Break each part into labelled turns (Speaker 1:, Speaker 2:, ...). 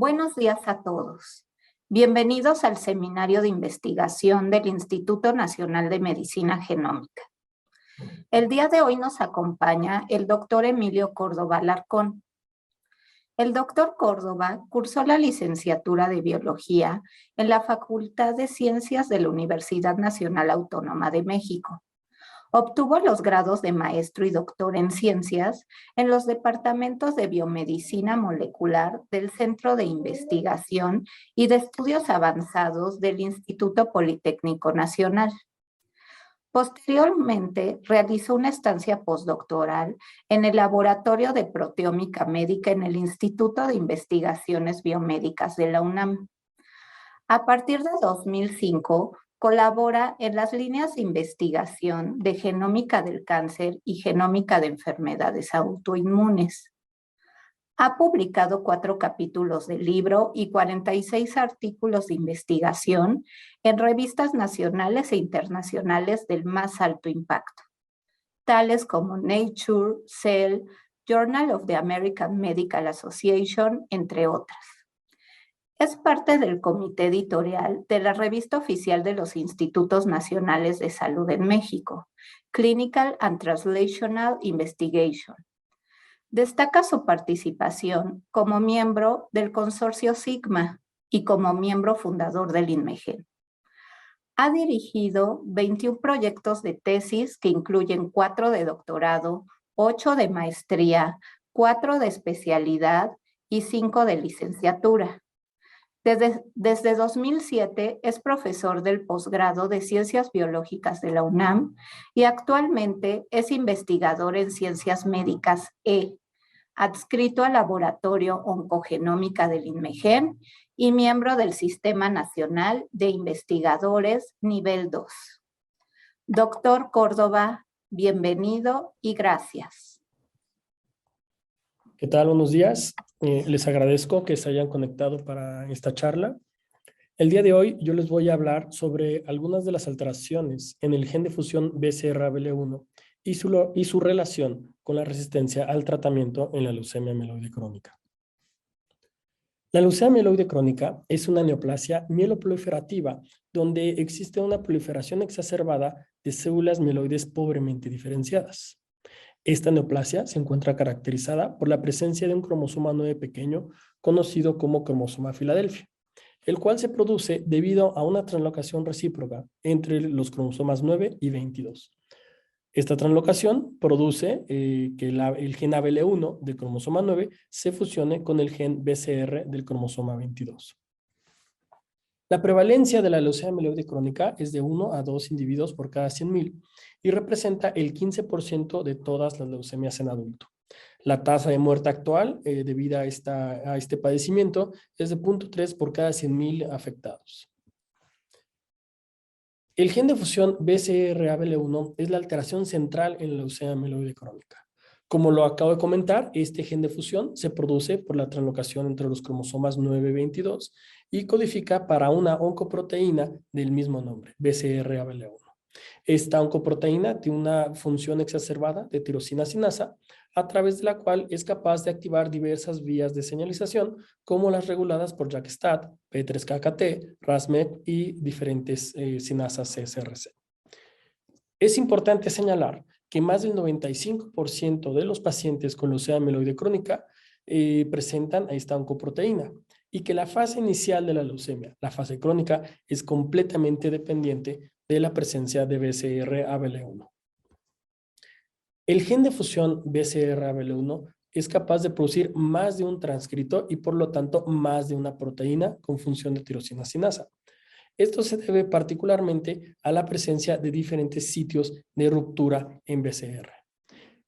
Speaker 1: Buenos días a todos. Bienvenidos al Seminario de Investigación del Instituto Nacional de Medicina Genómica. El día de hoy nos acompaña el doctor Emilio Córdoba Alarcón. El doctor Córdoba cursó la licenciatura de Biología en la Facultad de Ciencias de la Universidad Nacional Autónoma de México. Obtuvo los grados de maestro y doctor en ciencias en los departamentos de biomedicina molecular del Centro de Investigación y de Estudios Avanzados del Instituto Politécnico Nacional. Posteriormente, realizó una estancia postdoctoral en el Laboratorio de Proteómica Médica en el Instituto de Investigaciones Biomédicas de la UNAM. A partir de 2005, colabora en las líneas de investigación de genómica del cáncer y genómica de enfermedades autoinmunes. Ha publicado 4 capítulos del libro y 46 artículos de investigación en revistas nacionales e internacionales del más alto impacto, tales como Nature, Cell, Journal of the American Medical Association, entre otras. Es parte del comité editorial de la revista oficial de los Institutos Nacionales de Salud en México, Clinical and Translational Investigation. Destaca su participación como miembro del consorcio Sigma y como miembro fundador del INMEGEN. Ha dirigido 21 proyectos de tesis que incluyen 4 de doctorado, 8 de maestría, 4 de especialidad y 5 de licenciatura. Desde 2007 es profesor del posgrado de Ciencias Biológicas de la UNAM y actualmente es investigador en Ciencias Médicas adscrito al Laboratorio Oncogenómica del INMEGEN y miembro del Sistema Nacional de Investigadores Nivel 2. Doctor Córdoba, bienvenido y gracias.
Speaker 2: ¿Qué tal? Buenos días. Les agradezco que se hayan conectado para esta charla. El día de hoy yo les voy a hablar sobre algunas de las alteraciones en el gen de fusión BCR-ABL1 y su relación con la resistencia al tratamiento en la leucemia mieloide crónica. La leucemia mieloide crónica es una neoplasia mieloproliferativa donde existe una proliferación exacerbada de células mieloides pobremente diferenciadas. Esta neoplasia se encuentra caracterizada por la presencia de un cromosoma 9 pequeño conocido como cromosoma Filadelfia, el cual se produce debido a una translocación recíproca entre los cromosomas 9 y 22. Esta translocación produce que el gen ABL1 del cromosoma 9 se fusione con el gen BCR del cromosoma 22. La prevalencia de la leucemia mieloide crónica es de 1 a 2 individuos por cada 100.000 y representa el 15% de todas las leucemias en adulto. La tasa de muerte actual debido a este padecimiento es de 0.3 por cada 100.000 afectados. El gen de fusión BCR-ABL1 es la alteración central en la leucemia mieloide crónica. Como lo acabo de comentar, este gen de fusión se produce por la translocación entre los cromosomas 9 y 22 y codifica para una oncoproteína del mismo nombre, BCR-ABL1. Esta oncoproteína tiene una función exacerbada de tirosina sinasa, a través de la cual es capaz de activar diversas vías de señalización, como las reguladas por JAK-STAT, P3KKT, RAS-MEK y diferentes sinasas CSRC. Es importante señalar que más del 95% de los pacientes con leucemia mieloide crónica presentan a esta oncoproteína y que la fase inicial de la leucemia, la fase crónica, es completamente dependiente de la presencia de BCR-ABL1. El gen de fusión BCR-ABL1 es capaz de producir más de un transcrito y por lo tanto más de una proteína con función de tirosina sinasa. Esto se debe particularmente a la presencia de diferentes sitios de ruptura en BCR.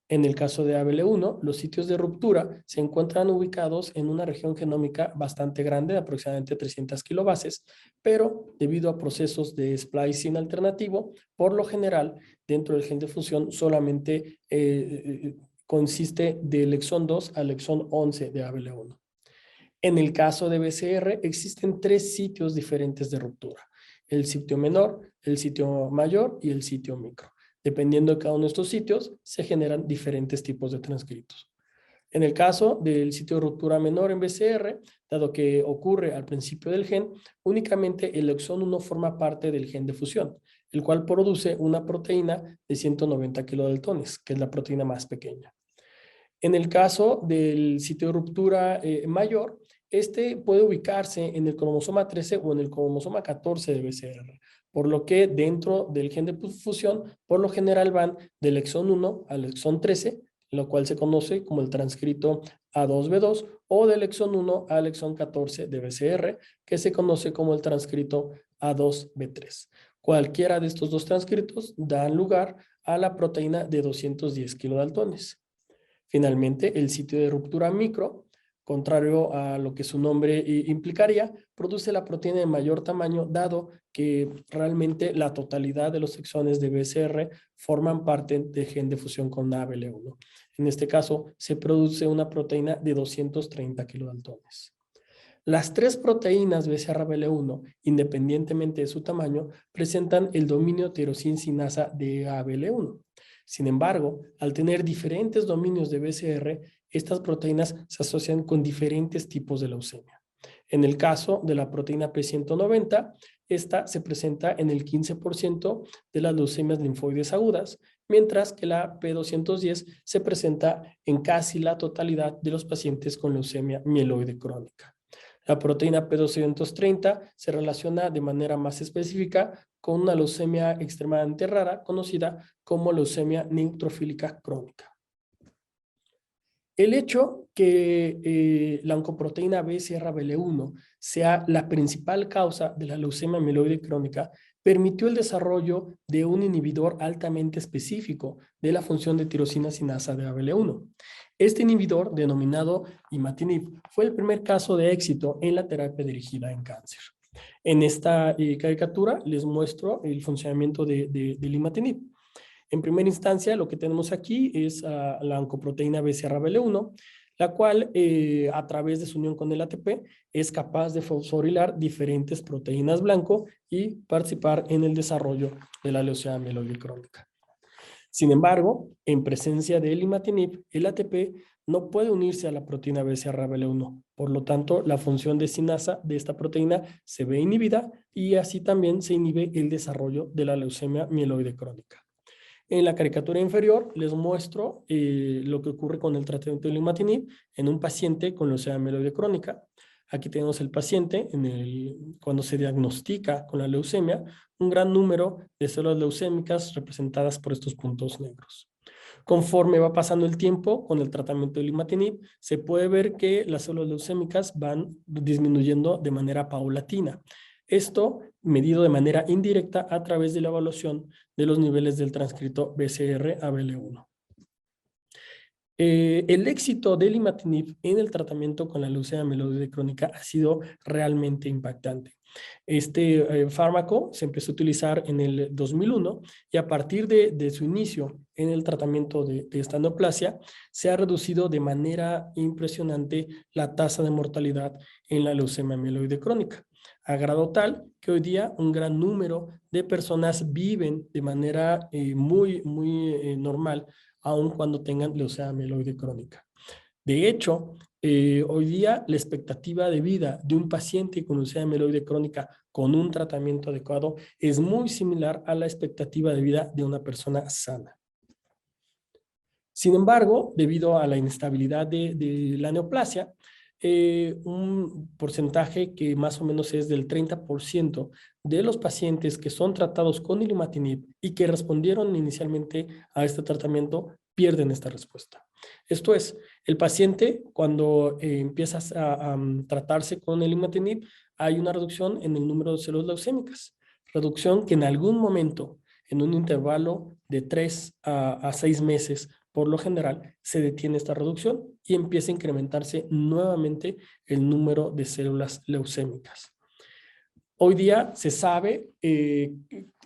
Speaker 2: En el caso de ABL1, los sitios de ruptura se encuentran ubicados en una región genómica bastante grande, de aproximadamente 300 kilobases, pero debido a procesos de splicing alternativo, por lo general, dentro del gen de fusión solamente consiste del exón 2 al exón 11 de ABL1. En el caso de BCR, existen 3 sitios diferentes de ruptura: el sitio menor, el sitio mayor y el sitio micro. Dependiendo de cada uno de estos sitios, se generan diferentes tipos de transcritos. En el caso del sitio de ruptura menor en BCR, dado que ocurre al principio del gen, únicamente el exón 1 forma parte del gen de fusión, el cual produce una proteína de 190 kilodaltones, que es la proteína más pequeña. En el caso del sitio de ruptura mayor, este puede ubicarse en el cromosoma 13 o en el cromosoma 14 de BCR, por lo que dentro del gen de fusión, por lo general van del exón 1 al exón 13, lo cual se conoce como el transcrito A2B2, o del exón 1 al exón 14 de BCR, que se conoce como el transcrito A2B3. Cualquiera de estos dos transcritos dan lugar a la proteína de 210 kilodaltones. Finalmente, el sitio de ruptura micro, contrario a lo que su nombre implicaría, produce la proteína de mayor tamaño, dado que realmente la totalidad de los exones de BCR forman parte del gen de fusión con ABL1. En este caso, se produce una proteína de 230 kilodaltones. Las 3 proteínas BCR-ABL1, independientemente de su tamaño, presentan el dominio tirosina sinasa de ABL1. Sin embargo, al tener diferentes dominios de BCR, estas proteínas se asocian con diferentes tipos de leucemia. En el caso de la proteína P190, esta se presenta en el 15% de las leucemias linfoides agudas, mientras que la P210 se presenta en casi la totalidad de los pacientes con leucemia mieloide crónica. La proteína P230 se relaciona de manera más específica con una leucemia extremadamente rara conocida como leucemia neutrofílica crónica. El hecho que la oncoproteína BCR-ABL1 sea la principal causa de la leucemia mieloide crónica permitió el desarrollo de un inhibidor altamente específico de la función de tirosina sinasa de ABL1. Este inhibidor, denominado imatinib, fue el primer caso de éxito en la terapia dirigida en cáncer. En esta caricatura les muestro el funcionamiento del imatinib. En primera instancia, lo que tenemos aquí es la oncoproteína BCR-ABL1, la cual, a través de su unión con el ATP, es capaz de fosforilar diferentes proteínas blanco y participar en el desarrollo de la leucemia mieloide crónica. Sin embargo, en presencia del imatinib, el ATP no puede unirse a la proteína BCR-ABL1. Por lo tanto, la función de sinasa de esta proteína se ve inhibida y así también se inhibe el desarrollo de la leucemia mieloide crónica. En la caricatura inferior les muestro lo que ocurre con el tratamiento de imatinib en un paciente con leucemia mieloide crónica. Aquí tenemos el paciente cuando se diagnostica con la leucemia, un gran número de células leucémicas representadas por estos puntos negros. Conforme va pasando el tiempo con el tratamiento de imatinib, se puede ver que las células leucémicas van disminuyendo de manera paulatina. Esto medido de manera indirecta a través de la evaluación de los niveles del transcripto BCR-ABL1. El éxito del imatinib en el tratamiento con la leucemia mieloide crónica ha sido realmente impactante. Este fármaco se empezó a utilizar en el 2001 y a partir de su inicio en el tratamiento de esta neoplasia se ha reducido de manera impresionante la tasa de mortalidad en la leucemia mieloide crónica, a grado tal que hoy día un gran número de personas viven de manera muy normal aun cuando tengan leucemia mieloide crónica. De hecho, hoy día la expectativa de vida de un paciente con leucemia mieloide crónica con un tratamiento adecuado es muy similar a la expectativa de vida de una persona sana. Sin embargo, debido a la inestabilidad de la neoplasia, un porcentaje que más o menos es del 30% de los pacientes que son tratados con imatinib y que respondieron inicialmente a este tratamiento pierden esta respuesta. Esto es, el paciente cuando empieza a tratarse con el imatinib hay una reducción en el número de células leucémicas, reducción que en algún momento, en un intervalo de 3 a 6 meses, por lo general, se detiene esta reducción y empieza a incrementarse nuevamente el número de células leucémicas. Hoy día se sabe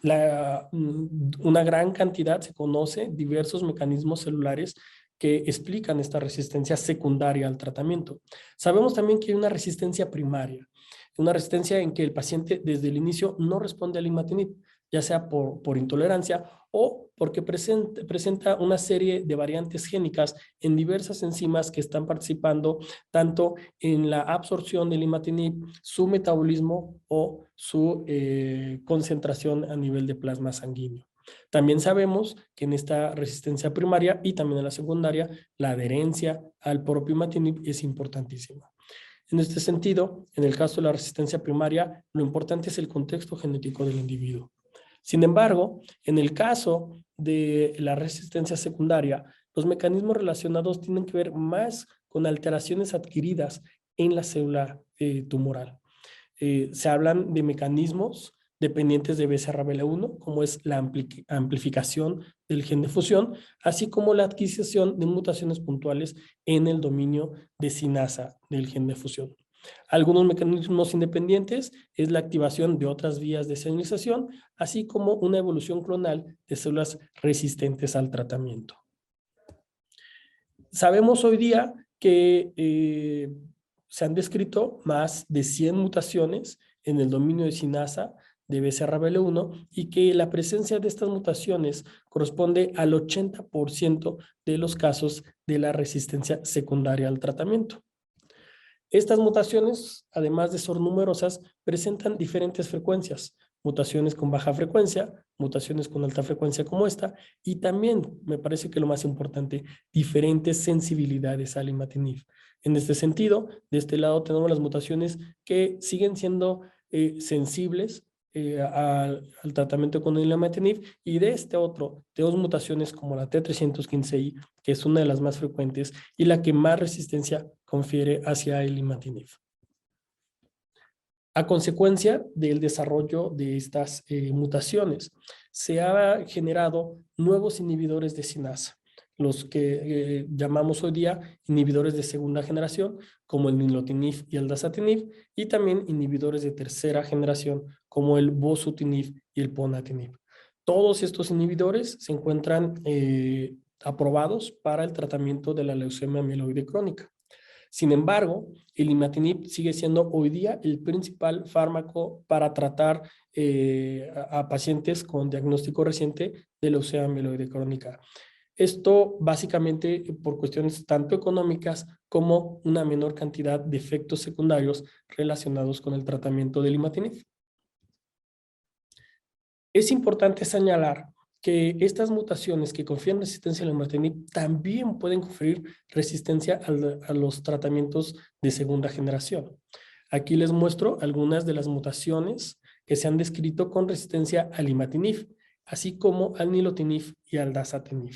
Speaker 2: una gran cantidad, se conoce diversos mecanismos celulares que explican esta resistencia secundaria al tratamiento. Sabemos también que hay una resistencia primaria, una resistencia en que el paciente desde el inicio no responde al imatinib, ya sea por intolerancia o porque presenta una serie de variantes génicas en diversas enzimas que están participando tanto en la absorción del imatinib, su metabolismo o su concentración a nivel de plasma sanguíneo. También sabemos que en esta resistencia primaria y también en la secundaria, la adherencia al propio imatinib es importantísima. En este sentido, en el caso de la resistencia primaria, lo importante es el contexto genético del individuo. Sin embargo, en el caso de la resistencia secundaria, los mecanismos relacionados tienen que ver más con alteraciones adquiridas en la célula tumoral. Se hablan de mecanismos dependientes de BCR-ABL1, como es la amplificación del gen de fusión, así como la adquisición de mutaciones puntuales en el dominio de sinasa del gen de fusión. Algunos mecanismos independientes es la activación de otras vías de señalización, así como una evolución clonal de células resistentes al tratamiento. Sabemos hoy día que se han descrito más de 100 mutaciones en el dominio de sinasa de BCR-ABL1 y que la presencia de estas mutaciones corresponde al 80% de los casos de la resistencia secundaria al tratamiento. Estas mutaciones, además de ser numerosas, presentan diferentes frecuencias, mutaciones con baja frecuencia, mutaciones con alta frecuencia como esta, y también, me parece que lo más importante, diferentes sensibilidades al imatinib. En este sentido, de este lado tenemos las mutaciones que siguen siendo sensibles al tratamiento con el imatinib, y de este otro tenemos mutaciones como la T315I, que es una de las más frecuentes y la que más resistencia confiere hacia el imatinib. A consecuencia del desarrollo de estas mutaciones, se ha generado nuevos inhibidores de sinasa, los que llamamos hoy día inhibidores de segunda generación, como el nilotinib y el dasatinib, y también inhibidores de tercera generación, como el bosutinib y el ponatinib. Todos estos inhibidores se encuentran aprobados para el tratamiento de la leucemia mieloide crónica. Sin embargo, el imatinib sigue siendo hoy día el principal fármaco para tratar a pacientes con diagnóstico reciente de leucemia mieloide crónica. Esto básicamente por cuestiones tanto económicas como una menor cantidad de efectos secundarios relacionados con el tratamiento del imatinib. Es importante señalar que estas mutaciones que confieren resistencia al imatinib también pueden conferir resistencia a los tratamientos de segunda generación. Aquí les muestro algunas de las mutaciones que se han descrito con resistencia al imatinib, así como al nilotinib y al dasatinib.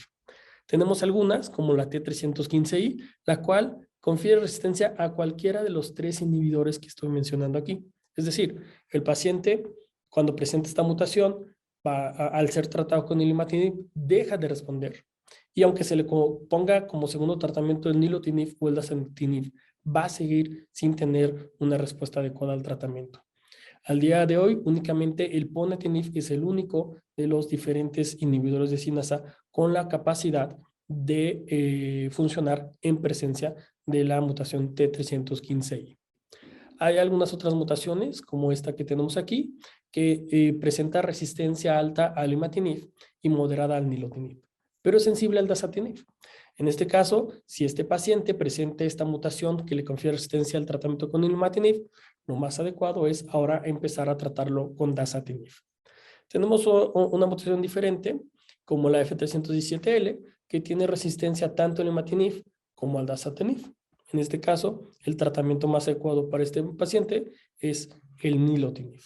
Speaker 2: Tenemos algunas, como la T315I, la cual confiere resistencia a cualquiera de los 3 inhibidores que estoy mencionando aquí. Es decir, el paciente, cuando presenta esta mutación, al ser tratado con el imatinib, deja de responder. Y aunque se le ponga como segundo tratamiento el nilotinib o el dasatinib, va a seguir sin tener una respuesta adecuada al tratamiento. Al día de hoy, únicamente el ponatinib es el único de los diferentes inhibidores de cinasa con la capacidad de funcionar en presencia de la mutación T315I. Hay algunas otras mutaciones, como esta que tenemos aquí, que presenta resistencia alta al imatinib y moderada al nilotinib, pero es sensible al dasatinib. En este caso, si este paciente presenta esta mutación que le confiere resistencia al tratamiento con el imatinib, lo más adecuado es ahora empezar a tratarlo con dasatinib. Tenemos una mutación diferente, como la F317L, que tiene resistencia tanto al imatinib como al dasatinib. En este caso, el tratamiento más adecuado para este paciente es el nilotinib.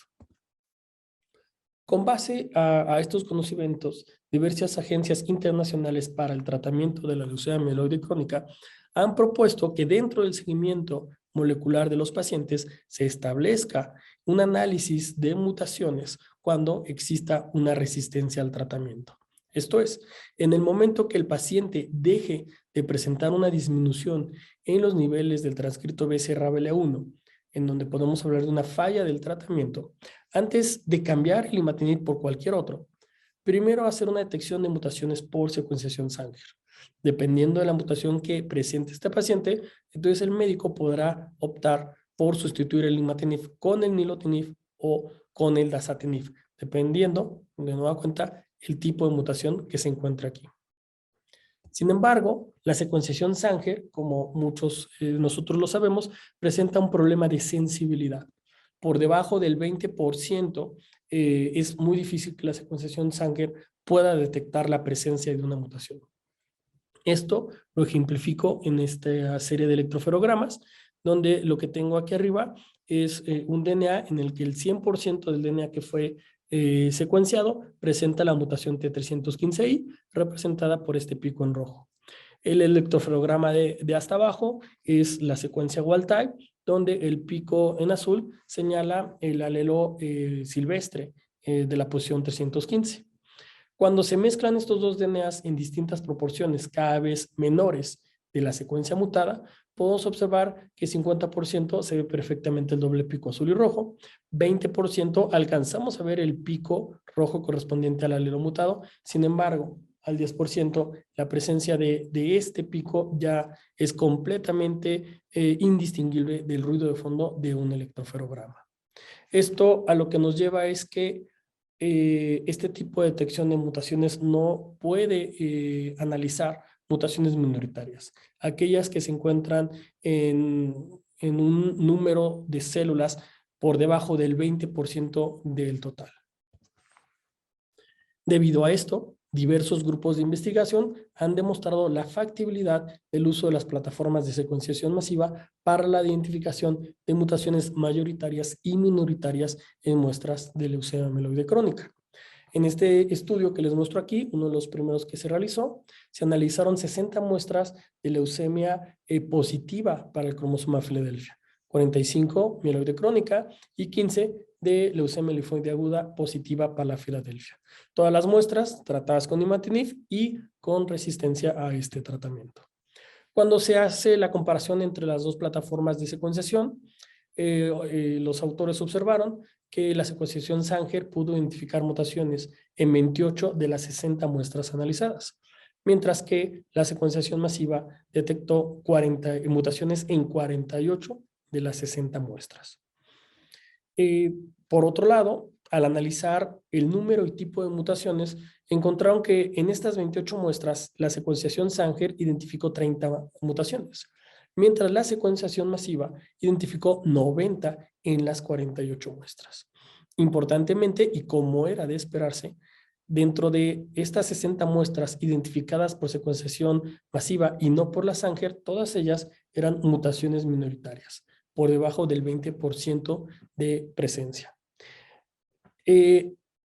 Speaker 2: Con base a estos conocimientos, diversas agencias internacionales para el tratamiento de la leucemia mieloide crónica han propuesto que dentro del seguimiento molecular de los pacientes se establezca un análisis de mutaciones cuando exista una resistencia al tratamiento. Esto es, en el momento que el paciente deje de presentar una disminución en los niveles del transcripto BCR-ABL1, en donde podemos hablar de una falla del tratamiento, antes de cambiar el imatinib por cualquier otro, primero hacer una detección de mutaciones por secuenciación Sanger. Dependiendo de la mutación que presente este paciente, entonces el médico podrá optar por sustituir el imatinib con el nilotinib o con el dasatinib, dependiendo, de nueva cuenta, el tipo de mutación que se encuentra aquí. Sin embargo, la secuenciación Sanger, como muchos nosotros lo sabemos, presenta un problema de sensibilidad. Por debajo del 20%, es muy difícil que la secuenciación Sanger pueda detectar la presencia de una mutación. Esto lo ejemplifico en esta serie de electroferogramas, donde lo que tengo aquí arriba es un DNA en el que el 100% del DNA que fue secuenciado presenta la mutación T315I, representada por este pico en rojo. El electroferograma de hasta abajo es la secuencia wild type, donde el pico en azul señala el alelo silvestre de la posición 315. Cuando se mezclan estos dos DNAs en distintas proporciones cada vez menores de la secuencia mutada, podemos observar que 50% se ve perfectamente el doble pico azul y rojo, 20% alcanzamos a ver el pico rojo correspondiente al alelo mutado, sin embargo, al 10% la presencia de este pico ya es completamente indistinguible del ruido de fondo de un electroferograma. Esto a lo que nos lleva es que este tipo de detección de mutaciones no puede analizar mutaciones minoritarias, aquellas que se encuentran en un número de células por debajo del 20% del total. Debido a esto, diversos grupos de investigación han demostrado la factibilidad del uso de las plataformas de secuenciación masiva para la identificación de mutaciones mayoritarias y minoritarias en muestras de leucemia mieloide crónica. En este estudio que les muestro aquí, uno de los primeros que se realizó, se analizaron 60 muestras de leucemia positiva para el cromosoma Filadelfia, 45 mieloide crónica y 15 de leucemia linfoide aguda positiva para la Filadelfia. Todas las muestras tratadas con imatinib y con resistencia a este tratamiento. Cuando se hace la comparación entre las dos plataformas de secuenciación, los autores observaron que la secuenciación Sanger pudo identificar mutaciones en 28 de las 60 muestras analizadas, mientras que la secuenciación masiva detectó mutaciones en 48 de las 60 muestras. Por otro lado, al analizar el número y tipo de mutaciones, encontraron que en estas 28 muestras la secuenciación Sanger identificó 30 mutaciones, mientras la secuenciación masiva identificó 90 en las 48 muestras. Importantemente, y como era de esperarse, Dentro de estas 60 muestras identificadas por secuenciación masiva y no por la Sanger, todas ellas eran mutaciones minoritarias, por debajo del 20% de presencia.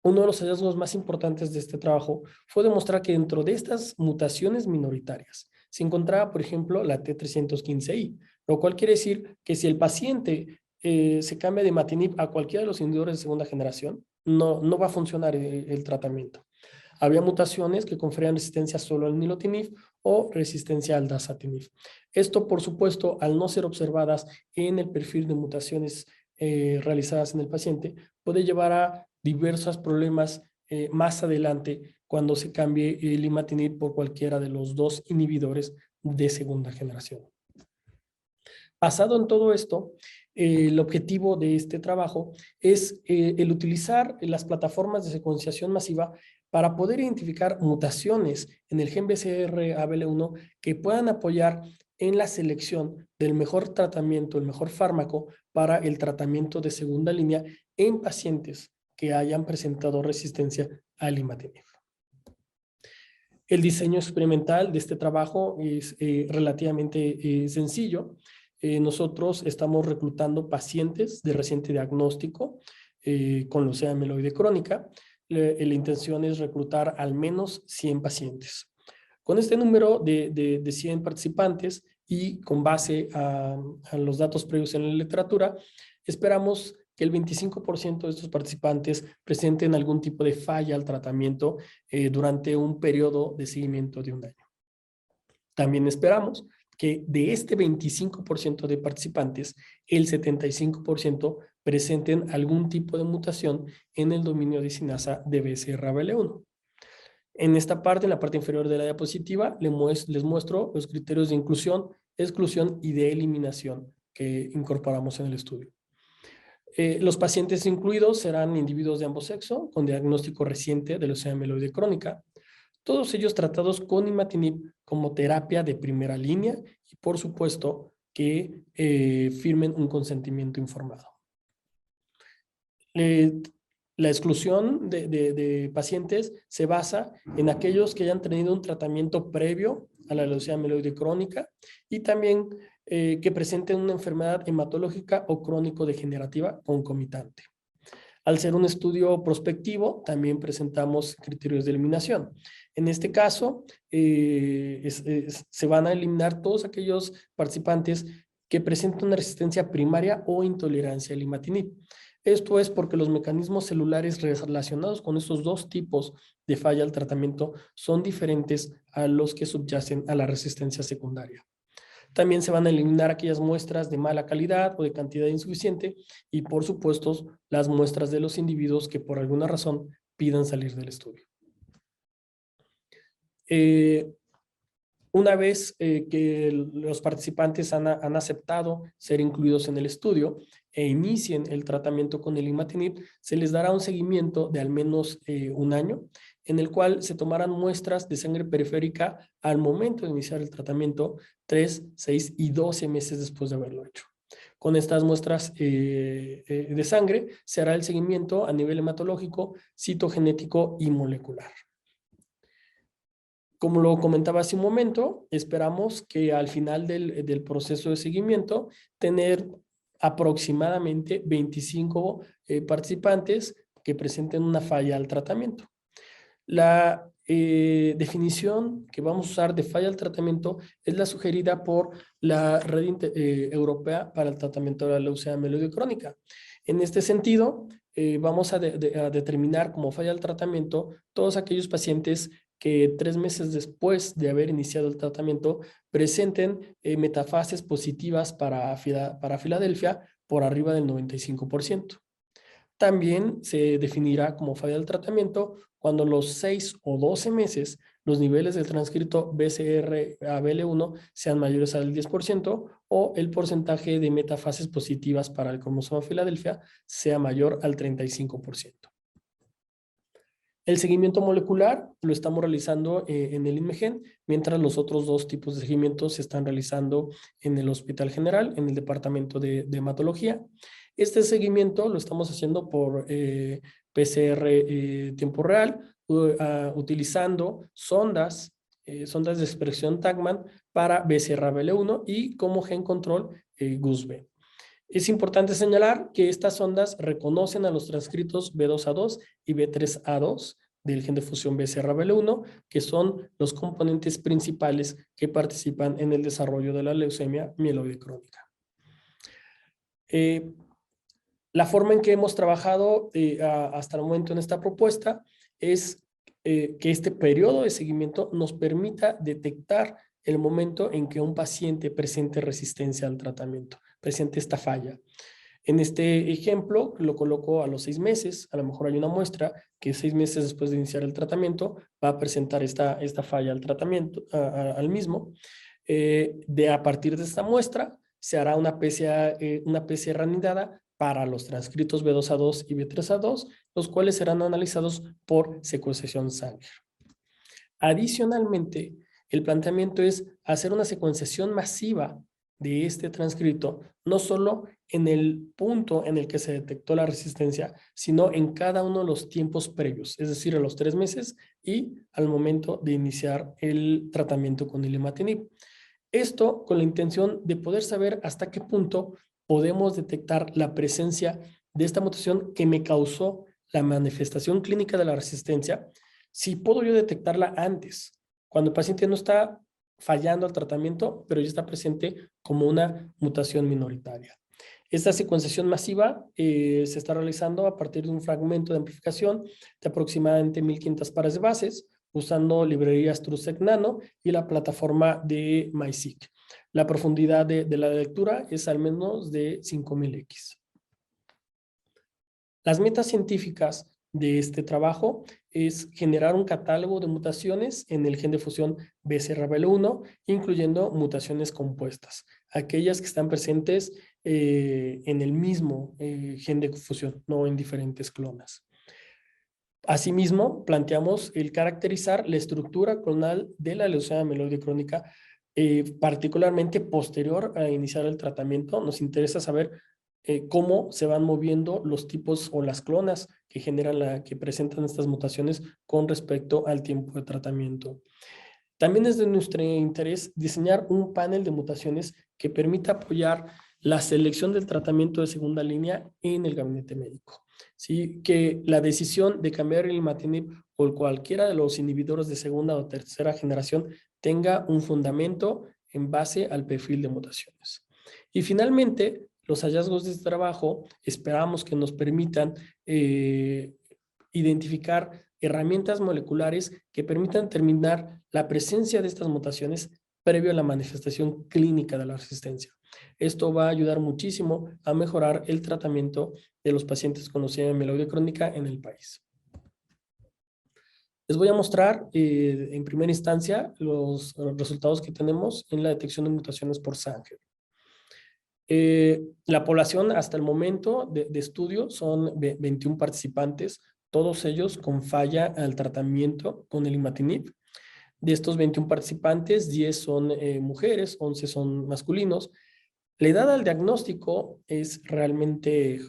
Speaker 2: Uno de los hallazgos más importantes de este trabajo fue demostrar que dentro de estas mutaciones minoritarias se encontraba, por ejemplo, la T315I, lo cual quiere decir que si el paciente se cambia de imatinib a cualquiera de los inhibidores de segunda generación, no va a funcionar el tratamiento. Había mutaciones que conferían resistencia solo al nilotinib o resistencia al dasatinib. Esto, por supuesto, al no ser observadas en el perfil de mutaciones realizadas en el paciente, puede llevar a diversos problemas más adelante cuando se cambie el imatinib por cualquiera de los dos inhibidores de segunda generación. Basado en todo esto, el objetivo de este trabajo es el utilizar las plataformas de secuenciación masiva para poder identificar mutaciones en el gen BCR-ABL1 que puedan apoyar en la selección del mejor tratamiento, el mejor fármaco para el tratamiento de segunda línea en pacientes que hayan presentado resistencia al imatinib. El diseño experimental de este trabajo es relativamente sencillo. Nosotros estamos reclutando pacientes de reciente diagnóstico con leucemia amiloide crónica. La intención es reclutar al menos 100 pacientes. Con este número de 100 participantes y con base a los datos previos en la literatura, esperamos que el 25% de estos participantes presenten algún tipo de falla al tratamiento durante un periodo de seguimiento de un año. También esperamos que de este 25% de participantes, el 75% presenten algún tipo de mutación en el dominio de sinasa de BCR-ABL1. En esta parte, en la parte inferior de la diapositiva, les muestro los criterios de inclusión, exclusión y de eliminación que incorporamos en el estudio. Los pacientes incluidos serán individuos de ambos sexos con diagnóstico reciente de leucemia amiloide crónica, todos ellos tratados con imatinib como terapia de primera línea y por supuesto que firmen un consentimiento informado. La exclusión de pacientes se basa en aquellos que hayan tenido un tratamiento previo a la leucemia amiloide crónica y también que presenten una enfermedad hematológica o crónico-degenerativa concomitante. Al ser un estudio prospectivo, también presentamos criterios de eliminación. En este caso, se van a eliminar todos aquellos participantes que presenten una resistencia primaria o intolerancia al imatinib. Esto es porque los mecanismos celulares relacionados con estos dos tipos de falla al tratamiento son diferentes a los que subyacen a la resistencia secundaria. También se van a eliminar aquellas muestras de mala calidad o de cantidad insuficiente y, por supuesto, las muestras de los individuos que por alguna razón pidan salir del estudio. Una vez que los participantes han aceptado ser incluidos en el estudio e inicien el tratamiento con el imatinib, se les dará un seguimiento de al menos un año, en el cual se tomarán muestras de sangre periférica al momento de iniciar el tratamiento, 3, 6 y 12 meses después de haberlo hecho. Con estas muestras de sangre se hará el seguimiento a nivel hematológico, citogenético y molecular. Como lo comentaba hace un momento, esperamos que al final del proceso de seguimiento tener aproximadamente 25 participantes que presenten una falla al tratamiento. La definición que vamos a usar de falla al tratamiento es la sugerida por la Red Europea para el Tratamiento de la Leucemia Amiloide Crónica. En este sentido, vamos a determinar como falla al tratamiento todos aquellos pacientes que 3 meses después de haber iniciado el tratamiento presenten metafases positivas para Filadelfia por arriba del 95%. También se definirá como falla del tratamiento cuando los 6 o 12 meses los niveles del transcrito BCR-ABL1 sean mayores al 10% o el porcentaje de metafases positivas para el cromosoma Filadelfia sea mayor al 35%. El seguimiento molecular lo estamos realizando en el INMEGEN, mientras los otros dos tipos de seguimiento se están realizando en el Hospital General, en el Departamento de Hematología. Este seguimiento lo estamos haciendo por PCR tiempo real, utilizando sondas de expresión Tagman para BCR-ABL1 y como gen control GUS-B. Es importante señalar que estas sondas reconocen a los transcritos B2A2 y B3A2 del gen de fusión BCR-ABL1, que son los componentes principales que participan en el desarrollo de la leucemia mieloide crónica. La forma en que hemos trabajado hasta el momento en esta propuesta es que este periodo de seguimiento nos permita detectar el momento en que un paciente presente resistencia al tratamiento, presente esta falla. En este ejemplo lo coloco a los 6 meses, a lo mejor hay una muestra que 6 meses después de iniciar el tratamiento va a presentar esta falla al tratamiento, al mismo. A partir de esta muestra se hará una PCR anidada para los transcritos B2A2 y B3A2, los cuales serán analizados por secuenciación Sanger. Adicionalmente, el planteamiento es hacer una secuenciación masiva de este transcrito, no solo en el punto en el que se detectó la resistencia, sino en cada uno de los tiempos previos, es decir, a los 3 meses y al momento de iniciar el tratamiento con el imatinib. Esto con la intención de poder saber hasta qué punto podemos detectar la presencia de esta mutación que me causó la manifestación clínica de la resistencia, si puedo yo detectarla antes, cuando el paciente no está fallando al tratamiento, pero ya está presente como una mutación minoritaria. Esta secuenciación masiva se está realizando a partir de un fragmento de amplificación de aproximadamente 1500 pares de bases, usando librerías TruSeq Nano y la plataforma de MySeq. La profundidad de la lectura es al menos de 5000X. Las metas científicas de este trabajo es generar un catálogo de mutaciones en el gen de fusión BCR-ABL1, incluyendo mutaciones compuestas, aquellas que están presentes en el mismo gen de fusión, no en diferentes clonas. Asimismo, planteamos el caracterizar la estructura clonal de la leucemia mieloide crónica, particularmente posterior a iniciar el tratamiento. Nos interesa saber cómo se van moviendo los tipos o las clonas que presentan estas mutaciones con respecto al tiempo de tratamiento. También es de nuestro interés diseñar un panel de mutaciones que permita apoyar la selección del tratamiento de segunda línea en el gabinete médico. ¿Sí? Que la decisión de cambiar el imatinib o cualquiera de los inhibidores de segunda o tercera generación tenga un fundamento en base al perfil de mutaciones. Y finalmente, los hallazgos de este trabajo esperamos que nos permitan identificar herramientas moleculares que permitan determinar la presencia de estas mutaciones previo a la manifestación clínica de la resistencia. Esto va a ayudar muchísimo a mejorar el tratamiento de los pacientes con leucemia mieloide crónica en el país. Les voy a mostrar en primera instancia los resultados que tenemos en la detección de mutaciones por Sanger. La población hasta el momento de estudio son 21 participantes, todos ellos con falla al tratamiento con el imatinib. De estos 21 participantes, 10 son mujeres, 11 son masculinos. La edad al diagnóstico es realmente,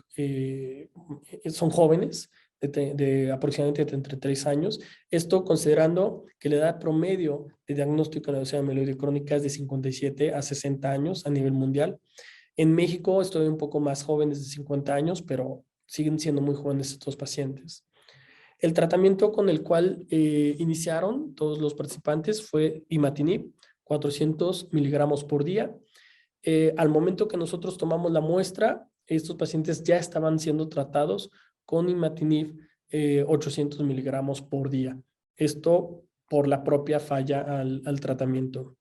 Speaker 2: son jóvenes, de aproximadamente entre 3 años. Esto considerando que la edad promedio de diagnóstico de la leucemia mieloide crónica es de 57 a 60 años a nivel mundial. En México estoy un poco más jóvenes de 50 años, pero siguen siendo muy jóvenes estos pacientes. El tratamiento con el cual iniciaron todos los participantes fue imatinib, 400 miligramos por día. Al momento que nosotros tomamos la muestra, estos pacientes ya estaban siendo tratados con imatinib 800 miligramos por día. Esto por la propia falla al tratamiento.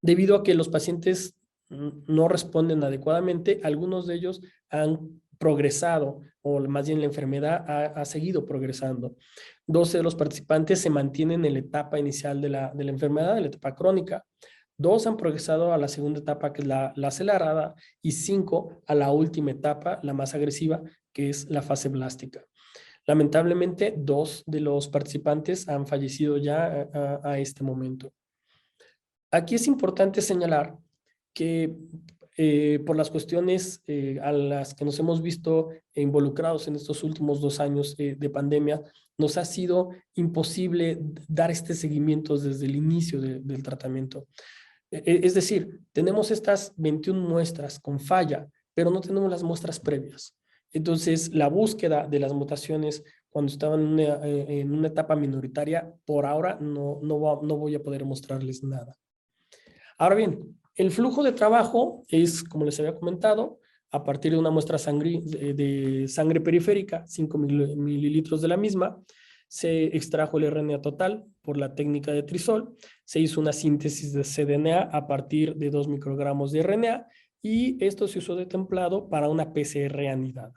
Speaker 2: Debido a que los pacientes no responden adecuadamente, algunos de ellos han progresado, o más bien la enfermedad ha seguido progresando. 12 de los participantes se mantienen en la etapa inicial de la enfermedad, en la etapa crónica. 2 han progresado a la segunda etapa, que es la acelerada, y 5 a la última etapa, la más agresiva, que es la fase blástica. Lamentablemente, 2 de los participantes han fallecido ya a este momento. Aquí es importante señalar que por las cuestiones a las que nos hemos visto involucrados en estos últimos 2 años de pandemia, nos ha sido imposible dar este seguimiento desde el inicio del tratamiento. Es decir, tenemos estas 21 muestras con falla, pero no tenemos las muestras previas. Entonces, la búsqueda de las mutaciones cuando estaban en una etapa minoritaria, por ahora no voy a poder mostrarles nada. Ahora bien, el flujo de trabajo es, como les había comentado, a partir de una muestra de sangre periférica, 5 mililitros de la misma, se extrajo el RNA total por la técnica de Trisol, se hizo una síntesis de cDNA a partir de 2 microgramos de RNA y esto se usó de templado para una PCR anidada.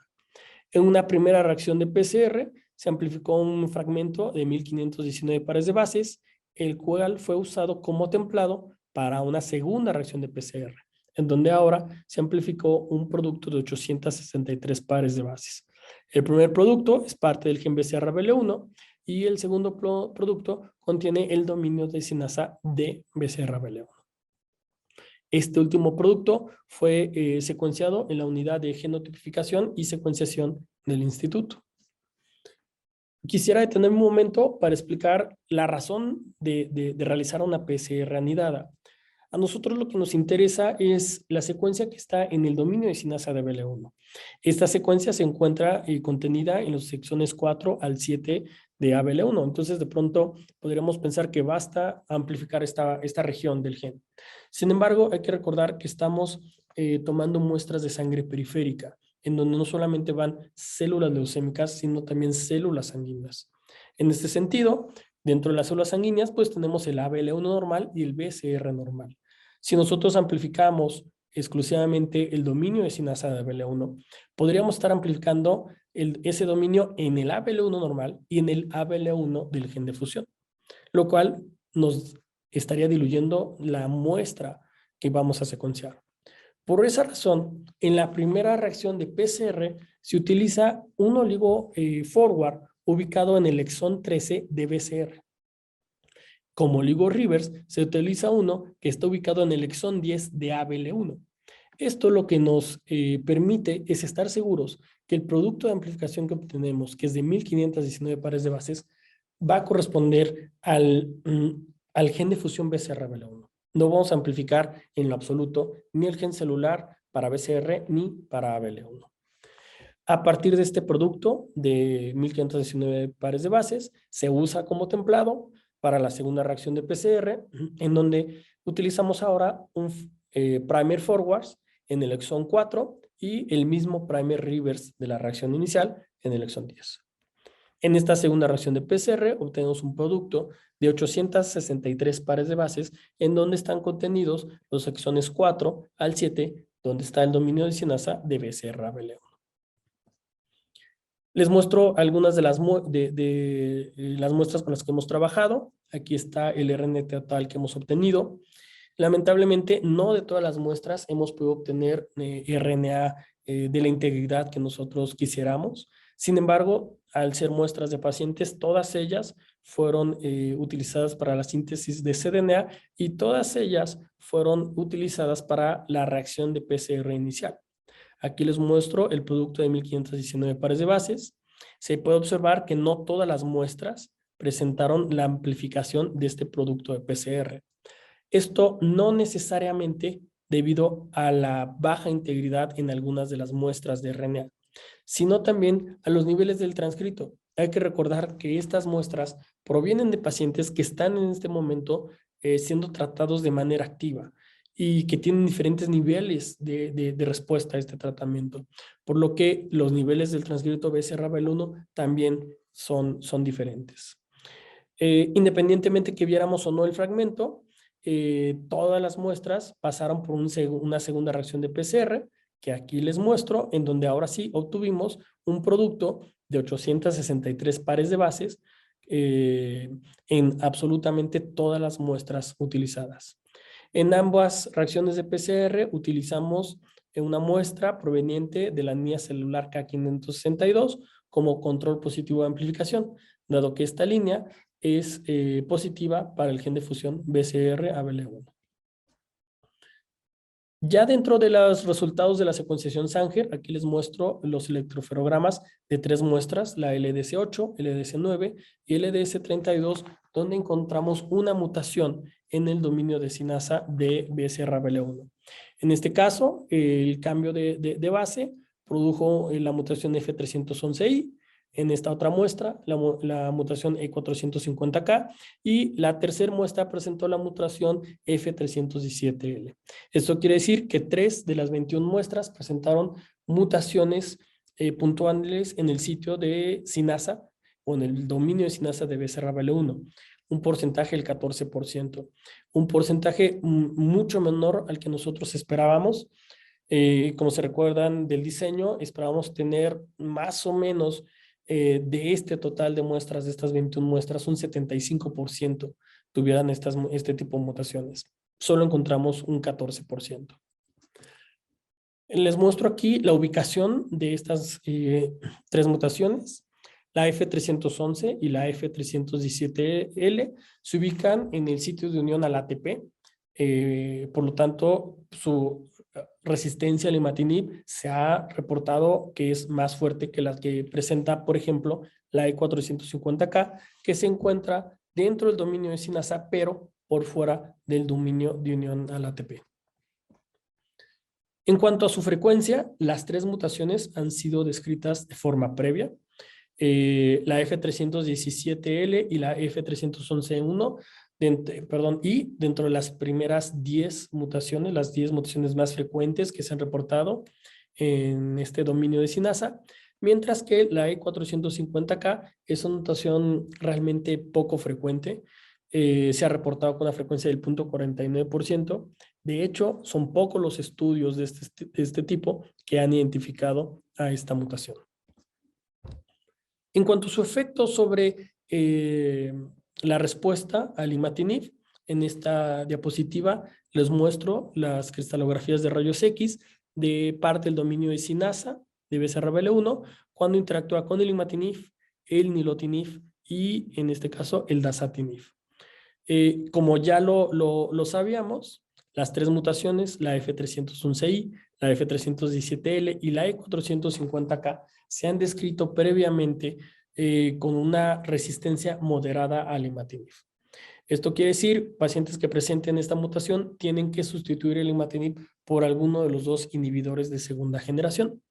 Speaker 2: En una primera reacción de PCR se amplificó un fragmento de 1519 pares de bases, el cual fue usado como templado para una segunda reacción de PCR, en donde ahora se amplificó un producto de 863 pares de bases. El primer producto es parte del gen BCR-ABL1 y el segundo producto contiene el dominio de sinasa de BCR-ABL1. Este último producto fue secuenciado en la unidad de genotipificación y secuenciación del instituto. Quisiera detenerme un momento para explicar la razón de realizar una PCR anidada. A nosotros lo que nos interesa es la secuencia que está en el dominio de sinasa de ABL1. Esta secuencia se encuentra contenida en los secciones 4 al 7 de ABL1. Entonces, de pronto, podríamos pensar que basta amplificar esta región del gen. Sin embargo, hay que recordar que estamos tomando muestras de sangre periférica, en donde no solamente van células leucémicas, sino también células sanguíneas. En este sentido, dentro de las células sanguíneas, pues tenemos el ABL1 normal y el BCR normal. Si nosotros amplificamos exclusivamente el dominio de sinasa de ABL1, podríamos estar amplificando ese dominio en el ABL1 normal y en el ABL1 del gen de fusión, lo cual nos estaría diluyendo la muestra que vamos a secuenciar. Por esa razón, en la primera reacción de PCR se utiliza un oligo forward ubicado en el exón 13 de BCR. Como oligo reverse, se utiliza uno que está ubicado en el exón 10 de ABL1. Esto lo que nos permite es estar seguros que el producto de amplificación que obtenemos, que es de 1519 pares de bases, va a corresponder al gen de fusión BCR-ABL1. No vamos a amplificar en lo absoluto ni el gen celular para BCR ni para ABL1. A partir de este producto de 1519 pares de bases, se usa como templado para la segunda reacción de PCR, en donde utilizamos ahora un primer forwards en el exón 4 y el mismo primer reverse de la reacción inicial en el exón 10. En esta segunda reacción de PCR obtenemos un producto de 863 pares de bases en donde están contenidos los exones 4 al 7, donde está el dominio de sinasa de BCR-ABL1. Les muestro algunas de las muestras con las que hemos trabajado. Aquí está el RNA total que hemos obtenido. Lamentablemente, no de todas las muestras hemos podido obtener RNA de la integridad que nosotros quisiéramos. Sin embargo, al ser muestras de pacientes, todas ellas fueron utilizadas para la síntesis de cDNA y todas ellas fueron utilizadas para la reacción de PCR inicial. Aquí les muestro el producto de 1519 pares de bases. Se puede observar que no todas las muestras presentaron la amplificación de este producto de PCR. Esto no necesariamente debido a la baja integridad en algunas de las muestras de RNA, sino también a los niveles del transcrito. Hay que recordar que estas muestras provienen de pacientes que están en este momento siendo tratados de manera activa y que tienen diferentes niveles de respuesta a este tratamiento, por lo que los niveles del transcrito BCR-ABL1 también son diferentes. Independientemente que viéramos o no el fragmento, todas las muestras pasaron por una segunda reacción de PCR, que aquí les muestro, en donde ahora sí obtuvimos un producto de 863 pares de bases en absolutamente todas las muestras utilizadas. En ambas reacciones de PCR utilizamos una muestra proveniente de la línea celular K562 como control positivo de amplificación, dado que esta línea es positiva para el gen de fusión BCR-ABL1. Ya dentro de los resultados de la secuenciación Sanger, aquí les muestro los electroferogramas de 3 muestras, la LDS8, LDS9 y LDS32, donde encontramos una mutación en el dominio de sinasa de BCR-ABL1. En este caso, el cambio de base produjo la mutación F311I, en esta otra muestra, la mutación E450K, y la tercera muestra presentó la mutación F317L. Esto quiere decir que 3 de las 21 muestras presentaron mutaciones puntuales en el sitio de sinasa o en el dominio de sinasa de BCR-ABL1, un porcentaje del 14%, un porcentaje mucho menor al que nosotros esperábamos. Como se recuerdan del diseño, esperábamos tener más o menos de este total de muestras, de estas 21 muestras, un 75% tuvieran este tipo de mutaciones. Solo encontramos un 14%. Les muestro aquí la ubicación de estas 3 mutaciones. La F311 y la F317L se ubican en el sitio de unión al ATP. Por lo tanto, su resistencia al imatinib se ha reportado que es más fuerte que la que presenta, por ejemplo, la E450K, que se encuentra dentro del dominio de sinasa, pero por fuera del dominio de unión al ATP. En cuanto a su frecuencia, las 3 mutaciones han sido descritas de forma previa. La F317L y la F311-1, y dentro de las primeras 10 mutaciones, las 10 mutaciones más frecuentes que se han reportado en este dominio de sinasa, mientras que la E450K es una mutación realmente poco frecuente. Se ha reportado con una frecuencia del 0.49%. De hecho, son pocos los estudios de este tipo que han identificado a esta mutación. En cuanto a su efecto sobre la respuesta al imatinib, en esta diapositiva les muestro las cristalografías de rayos X de parte del dominio de sinasa de BCR-ABL1 cuando interactúa con el imatinib, el nilotinib y, en este caso, el dasatinib. Como ya lo sabíamos, las 3 mutaciones, la F311I, la F317L y la E450K, se han descrito previamente con una resistencia moderada al imatinib. Esto quiere decir, pacientes que presenten esta mutación tienen que sustituir el imatinib por alguno de los 2 inhibidores de segunda generación.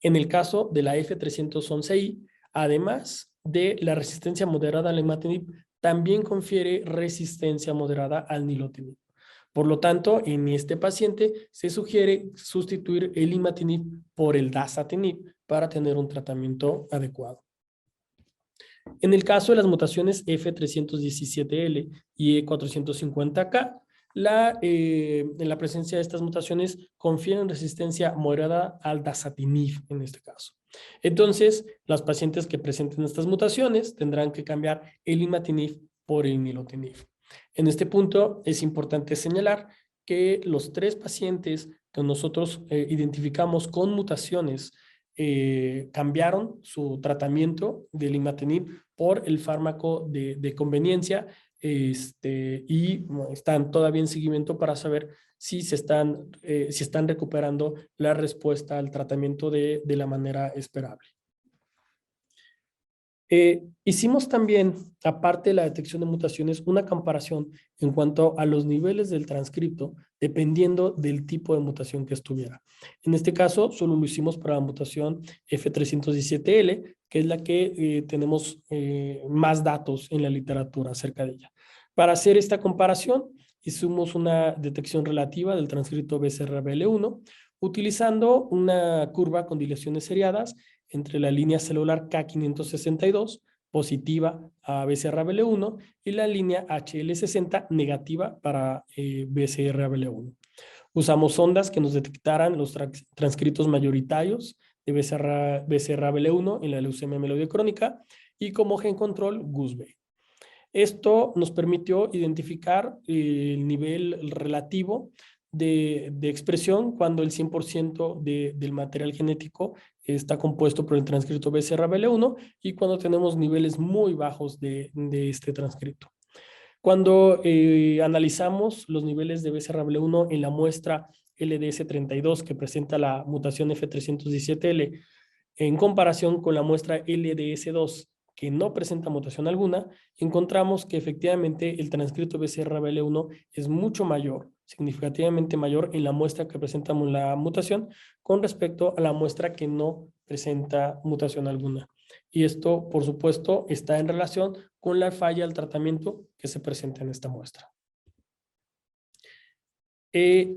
Speaker 2: En el caso de la F311I, además de la resistencia moderada al imatinib, también confiere resistencia moderada al nilotinib. Por lo tanto, en este paciente se sugiere sustituir el imatinib por el dasatinib para tener un tratamiento adecuado. En el caso de las mutaciones F317L y E450K, en la presencia de estas mutaciones confieren resistencia moderada al dasatinib en este caso. Entonces, los pacientes que presenten estas mutaciones tendrán que cambiar el imatinib por el nilotinib. En este punto es importante señalar que los 3 pacientes que nosotros identificamos con mutaciones cambiaron su tratamiento del imatinib por el fármaco de conveniencia y bueno, están todavía en seguimiento para saber si están recuperando la respuesta al tratamiento de la manera esperable. Hicimos también, aparte de la detección de mutaciones, una comparación en cuanto a los niveles del transcripto dependiendo del tipo de mutación que estuviera. En este caso, solo lo hicimos para la mutación F317L, que es la que tenemos más datos en la literatura acerca de ella. Para hacer esta comparación, hicimos una detección relativa del transcripto BCR-ABL1 utilizando una curva con dilaciones seriadas entre la línea celular K562 positiva a BCR-ABL1 y la línea HL60 negativa para BCR-ABL1. Usamos ondas que nos detectaran los transcritos mayoritarios de BCR-ABL1 en la leucemia mieloide crónica y como gen control GUS-B. Esto nos permitió identificar el nivel relativo de expresión cuando el 100% del material genético está compuesto por el transcrito BCR-ABL1 y cuando tenemos niveles muy bajos de este transcrito. Cuando analizamos los niveles de BCR-ABL1 en la muestra LDS32, que presenta la mutación F317L, en comparación con la muestra LDS2, que no presenta mutación alguna, encontramos que efectivamente el transcrito BCR-ABL1 es mucho mayor, significativamente mayor en la muestra que presenta la mutación con respecto a la muestra que no presenta mutación alguna. Y esto, por supuesto, está en relación con la falla al tratamiento que se presenta en esta muestra.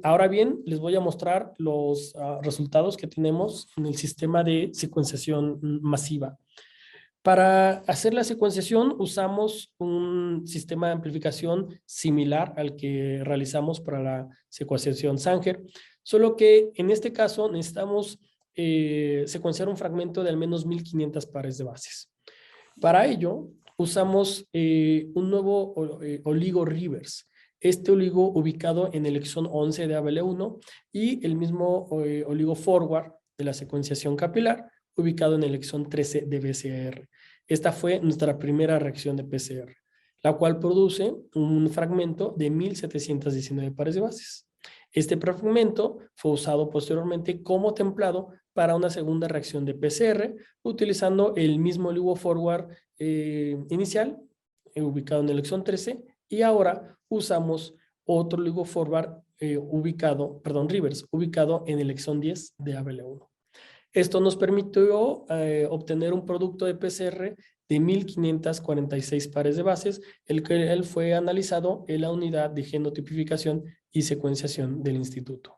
Speaker 2: Ahora bien, les voy a mostrar los resultados que tenemos en el sistema de secuenciación masiva. Para hacer la secuenciación usamos un sistema de amplificación similar al que realizamos para la secuenciación Sanger, solo que en este caso necesitamos secuenciar un fragmento de al menos 1500 pares de bases. Para ello usamos un nuevo oligo reverse. Este oligo ubicado en el exón 11 de ABL1 y el mismo oligo forward de la secuenciación capilar ubicado en el exón 13 de BCR. Esta fue nuestra primera reacción de PCR, la cual produce un fragmento de 1719 pares de bases. Este fragmento fue usado posteriormente como templado para una segunda reacción de PCR utilizando el mismo oligo forward inicial ubicado en el exón 13 y ahora usamos otro oligo forward reverse ubicado en el exón 10 de ABL1. Esto nos permitió obtener un producto de PCR de 1546 pares de bases, el que fue analizado en la unidad de genotipificación y secuenciación del instituto.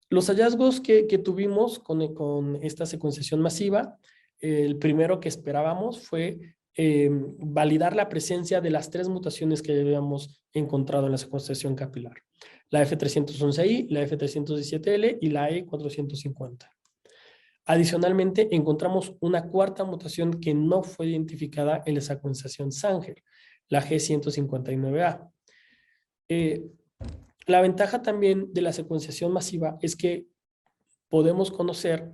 Speaker 2: Los hallazgos que tuvimos con esta secuenciación masiva, el primero que esperábamos fue validar la presencia de las 3 mutaciones que habíamos encontrado en la secuenciación capilar. La F311I, la F317L y la E450. Adicionalmente, encontramos una cuarta mutación que no fue identificada en la secuenciación Sanger, la G159A. La ventaja también de la secuenciación masiva es que podemos conocer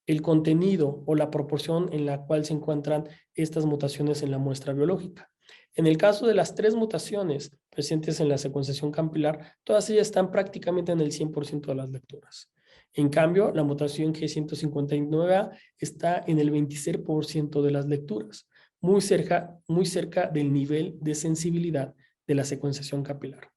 Speaker 2: el contenido o la proporción en la cual se encuentran estas mutaciones en la muestra biológica. En el caso de las 3 mutaciones presentes en la secuenciación capilar, todas ellas están prácticamente en el 100% de las lecturas. En cambio, la mutación G159A está en el 26% de las lecturas, muy cerca del nivel de sensibilidad de la secuenciación capilar.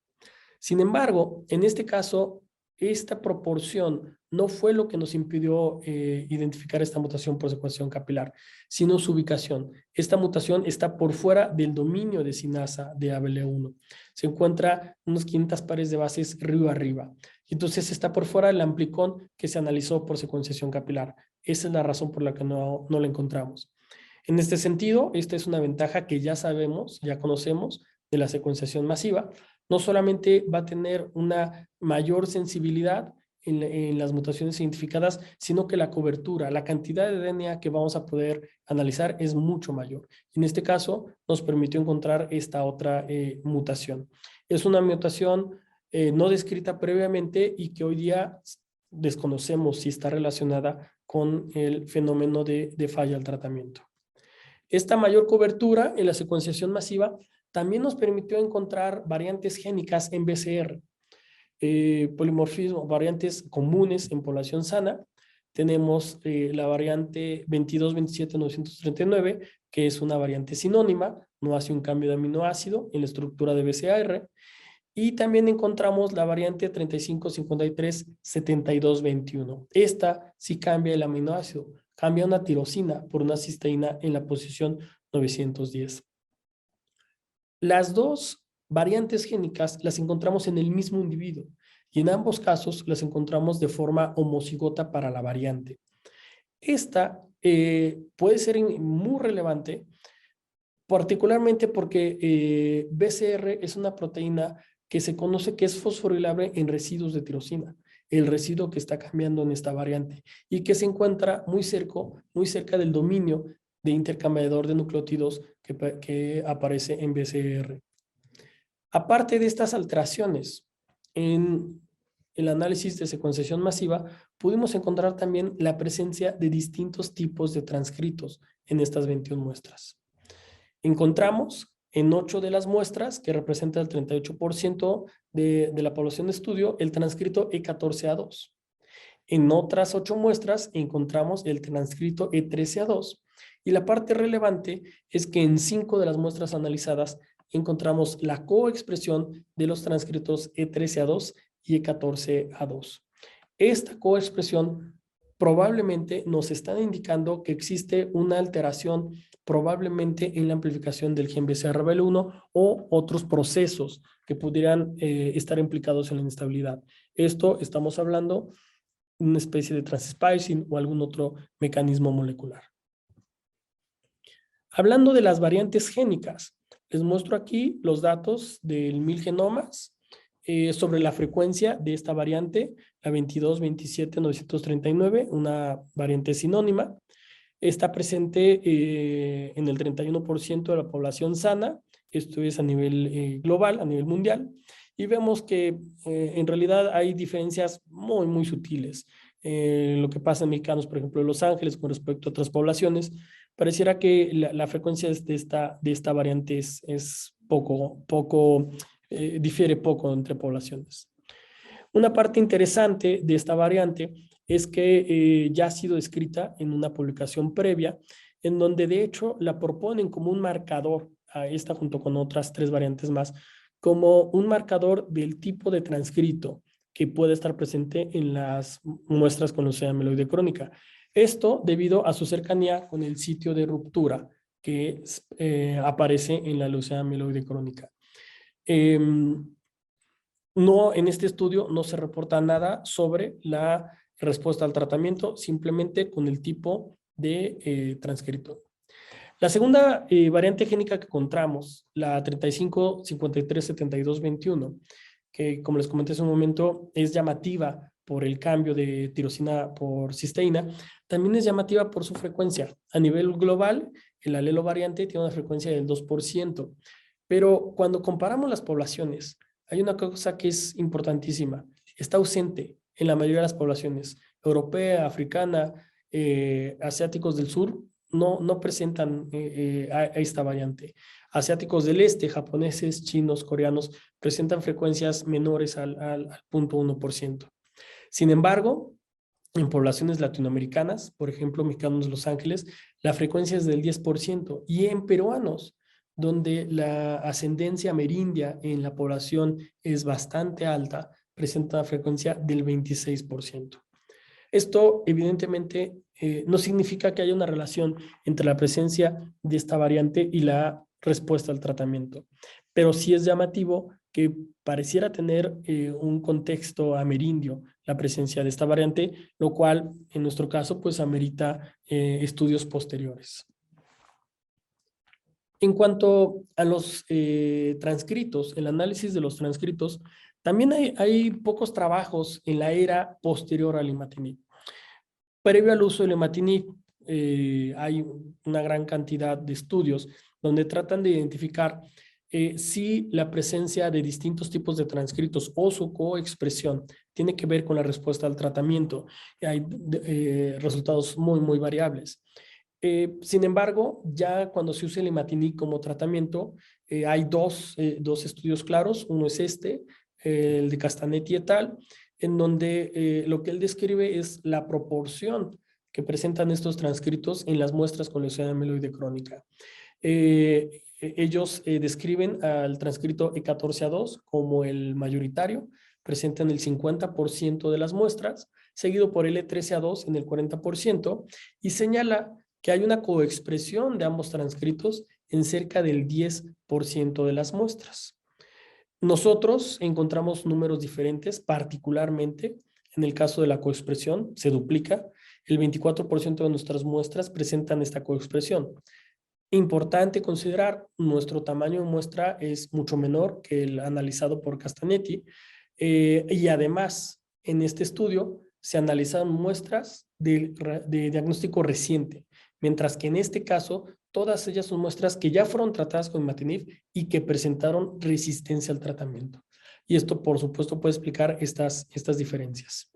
Speaker 2: Sin embargo, en este caso, esta proporción no fue lo que nos impidió identificar esta mutación por secuenciación capilar, sino su ubicación. Esta mutación está por fuera del dominio de sinasa de ABL1. Se encuentra unos 500 pares de bases río arriba. Entonces está por fuera del amplicón que se analizó por secuenciación capilar. Esa es la razón por la que no la encontramos. En este sentido, esta es una ventaja que ya sabemos, ya conocemos de la secuenciación masiva. No solamente va a tener una mayor sensibilidad en las mutaciones identificadas, sino que la cobertura, la cantidad de DNA que vamos a poder analizar es mucho mayor. En este caso, nos permitió encontrar esta otra mutación. Es una mutación no descrita previamente y que hoy día desconocemos si está relacionada con el fenómeno de falla al tratamiento. Esta mayor cobertura en la secuenciación masiva también nos permitió encontrar variantes génicas en BCR. Polimorfismo, variantes comunes en población sana. Tenemos la variante 22-27-939, que es una variante sinónima, no hace un cambio de aminoácido en la estructura de BCR. Y también encontramos la variante 35-53-72-21. Esta sí cambia el aminoácido, cambia una tirosina por una cisteína en la posición 910. Las 2 variantes génicas las encontramos en el mismo individuo y en ambos casos las encontramos de forma homocigota para la variante. Esta puede ser muy relevante, particularmente porque BCR es una proteína que se conoce que es fosforilable en residuos de tirosina, el residuo que está cambiando en esta variante y que se encuentra muy cerca del dominio de intercambiador de nucleótidos que aparece en BCR. Aparte de estas alteraciones, en el análisis de secuenciación masiva, pudimos encontrar también la presencia de distintos tipos de transcritos en estas 21 muestras. Encontramos en 8 de las muestras, que representa el 38% de la población de estudio el transcrito E14A2. En otras 8 muestras encontramos el transcrito E13A2. Y la parte relevante es que en 5 de las muestras analizadas encontramos la coexpresión de los transcritos E13A2 y E14A2. Esta coexpresión probablemente nos está indicando que existe una alteración probablemente en la amplificación del gen BCR-ABL1 o otros procesos que pudieran estar implicados en la inestabilidad. Esto estamos hablando de una especie de transspicing o algún otro mecanismo molecular. Hablando de las variantes génicas, les muestro aquí los datos del 1000 genomas sobre la frecuencia de esta variante, la 22-27-939, una variante sinónima. Está presente en el 31% de la población sana, esto es a nivel global, a nivel mundial, y vemos que en realidad hay diferencias muy, muy sutiles. Lo que pasa en mexicanos, por ejemplo, en Los Ángeles con respecto a otras poblaciones, pareciera que la frecuencia de esta variante es difiere poco entre poblaciones. Una parte interesante de esta variante es que ya ha sido descrita en una publicación previa, en donde de hecho la proponen como un marcador, a esta junto con otras 3 variantes más, como un marcador del tipo de transcrito que puede estar presente en las muestras con leucemia amiloide crónica. Esto debido a su cercanía con el sitio de ruptura que aparece en la leucemia amiloide crónica. No, en este estudio no se reporta nada sobre la respuesta al tratamiento, simplemente con el tipo de transcrito. La segunda variante génica que encontramos, la 35-53-72-21, que como les comenté hace un momento, es llamativa por el cambio de tirosina por cisteína, también es llamativa por su frecuencia. A nivel global, el alelo variante tiene una frecuencia del 2%, pero cuando comparamos las poblaciones, hay una cosa que es importantísima. Está ausente en la mayoría de las poblaciones, europea, africana, asiáticos del sur, no presentan a esta variante. Asiáticos del este, japoneses, chinos, coreanos, presentan frecuencias menores al 0.1%. Sin embargo, en poblaciones latinoamericanas, por ejemplo, mexicanos de Los Ángeles, la frecuencia es del 10%. Y en peruanos, donde la ascendencia amerindia en la población es bastante alta, presenta una frecuencia del 26%. Esto, evidentemente, no significa que haya una relación entre la presencia de esta variante y la respuesta al tratamiento, pero sí es llamativo que pareciera tener un contexto amerindio la presencia de esta variante, lo cual, en nuestro caso, pues amerita estudios posteriores. En cuanto a los transcritos, el análisis de los transcritos, también hay pocos trabajos en la era posterior al imatinib. Previo al uso del imatinib, hay una gran cantidad de estudios donde tratan de identificar si la presencia de distintos tipos de transcritos o su coexpresión tiene que ver con la respuesta al tratamiento. Hay resultados muy, muy variables. Sin embargo, ya cuando se usa el imatinib como tratamiento, hay dos estudios claros. Uno es el de Castanetti et al., en donde lo que él describe es la proporción que presentan estos transcritos en las muestras con leucemia amiloide crónica. Ellos describen al transcrito E14A2 como el mayoritario, presentan el 50% de las muestras, seguido por el E13A2 en el 40%, y señala que hay una coexpresión de ambos transcritos en cerca del 10% de las muestras. Nosotros encontramos números diferentes, particularmente en el caso de la coexpresión, se duplica. El 24% de nuestras muestras presentan esta coexpresión. Importante considerar, nuestro tamaño de muestra es mucho menor que el analizado por Castanetti y además en este estudio se analizaron muestras de diagnóstico reciente, mientras que en este caso todas ellas son muestras que ya fueron tratadas con imatinib y que presentaron resistencia al tratamiento. Y esto, por supuesto, puede explicar estas diferencias.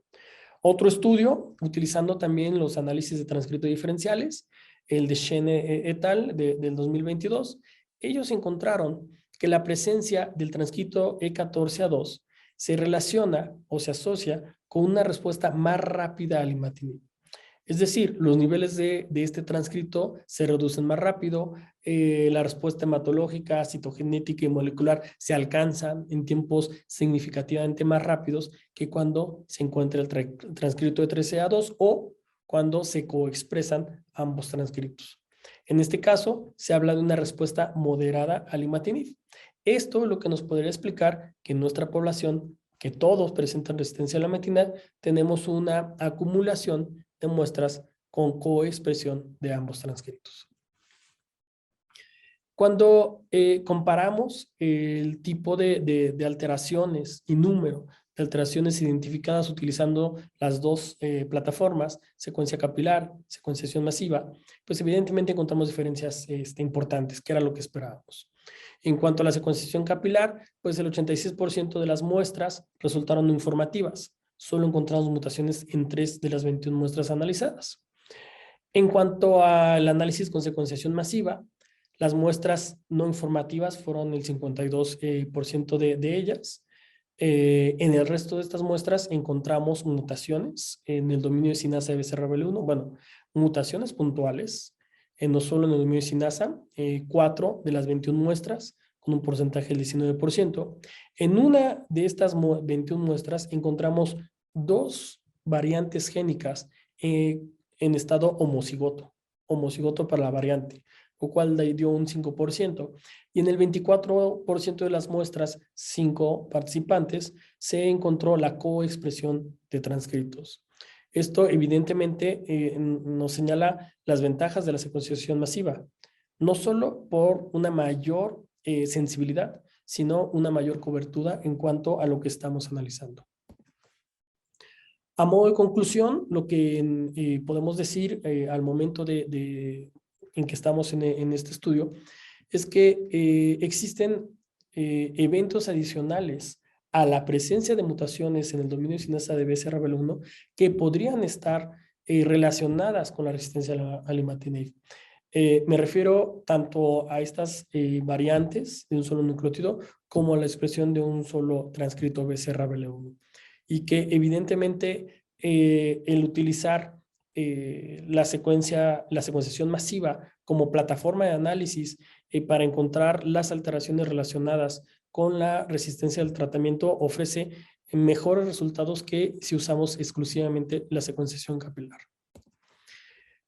Speaker 2: Otro estudio, utilizando también los análisis de transcrito diferenciales, el de Shen et al. Del 2022, ellos encontraron que la presencia del transcrito E14A2 se relaciona o se asocia con una respuesta más rápida al imatinib. Es decir, los niveles de este transcrito se reducen más rápido, la respuesta hematológica, citogenética y molecular se alcanzan en tiempos significativamente más rápidos que cuando se encuentra el transcrito de 13A2 o cuando se coexpresan ambos transcritos. En este caso, se habla de una respuesta moderada al imatinib. Esto es lo que nos podría explicar que en nuestra población, que todos presentan resistencia a la imatinib, tenemos una acumulación de muestras con coexpresión de ambos transcritos. Cuando comparamos el tipo de alteraciones y número de alteraciones identificadas utilizando las dos plataformas, secuencia capilar, secuenciación masiva, pues evidentemente encontramos diferencias importantes, que era lo que esperábamos. En cuanto a la secuenciación capilar, pues el 86% de las muestras resultaron no informativas. Solo encontramos mutaciones en 3 de las 21 muestras analizadas. En cuanto al análisis con secuenciación masiva, las muestras no informativas fueron el 52% de ellas. En el resto de estas muestras encontramos mutaciones en el dominio de Sinasa de BCR-ABL1, bueno, mutaciones puntuales, no solo en el dominio de Sinasa, 4 de las 21 muestras, con un porcentaje del 19%. En una de estas 21 muestras encontramos 2 variantes génicas en estado homocigoto para la variante, lo cual dio un 5%. Y en el 24% de las muestras, 5 participantes, se encontró la coexpresión de transcritos. Esto evidentemente nos señala las ventajas de la secuenciación masiva, no solo por una mayor sensibilidad, sino una mayor cobertura en cuanto a lo que estamos analizando. A modo de conclusión, lo que podemos decir al momento en que estamos en este estudio es que existen eventos adicionales a la presencia de mutaciones en el dominio de Sinasa de BCR-ABL1 que podrían estar relacionadas con la resistencia al imatinib. Me refiero tanto a estas variantes de un solo nucleótido como a la expresión de un solo transcrito BCR-ABL1. Y que evidentemente el utilizar la secuenciación masiva como plataforma de análisis para encontrar las alteraciones relacionadas con la resistencia al tratamiento ofrece mejores resultados que si usamos exclusivamente la secuenciación capilar.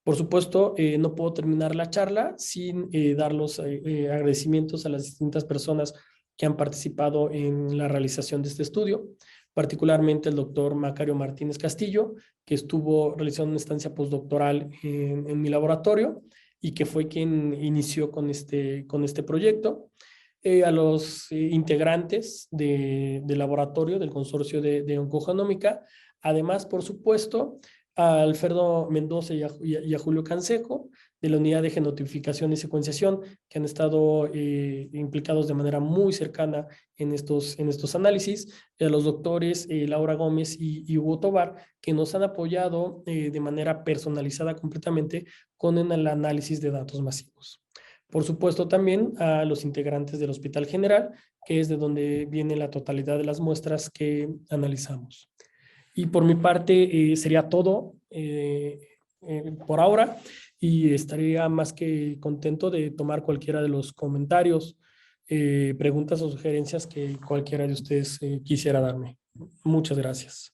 Speaker 2: Por supuesto, no puedo terminar la charla sin dar los agradecimientos a las distintas personas que han participado en la realización de este estudio, particularmente el doctor Macario Martínez Castillo, que estuvo realizando una estancia postdoctoral en mi laboratorio y que fue quien inició con este proyecto. A los integrantes del laboratorio del consorcio de oncogenómica, además, por supuesto, a Alfredo Mendoza y a Julio Canseco, de la unidad de genotipificación y secuenciación, que han estado implicados de manera muy cercana en estos análisis, a los doctores Laura Gómez y Hugo Tobar, que nos han apoyado de manera personalizada completamente con el análisis de datos masivos. Por supuesto, también a los integrantes del Hospital General, que es de donde viene la totalidad de las muestras que analizamos. Y por mi parte sería todo por ahora y estaría más que contento de tomar cualquiera de los comentarios, preguntas o sugerencias que cualquiera de ustedes quisiera darme. Muchas gracias.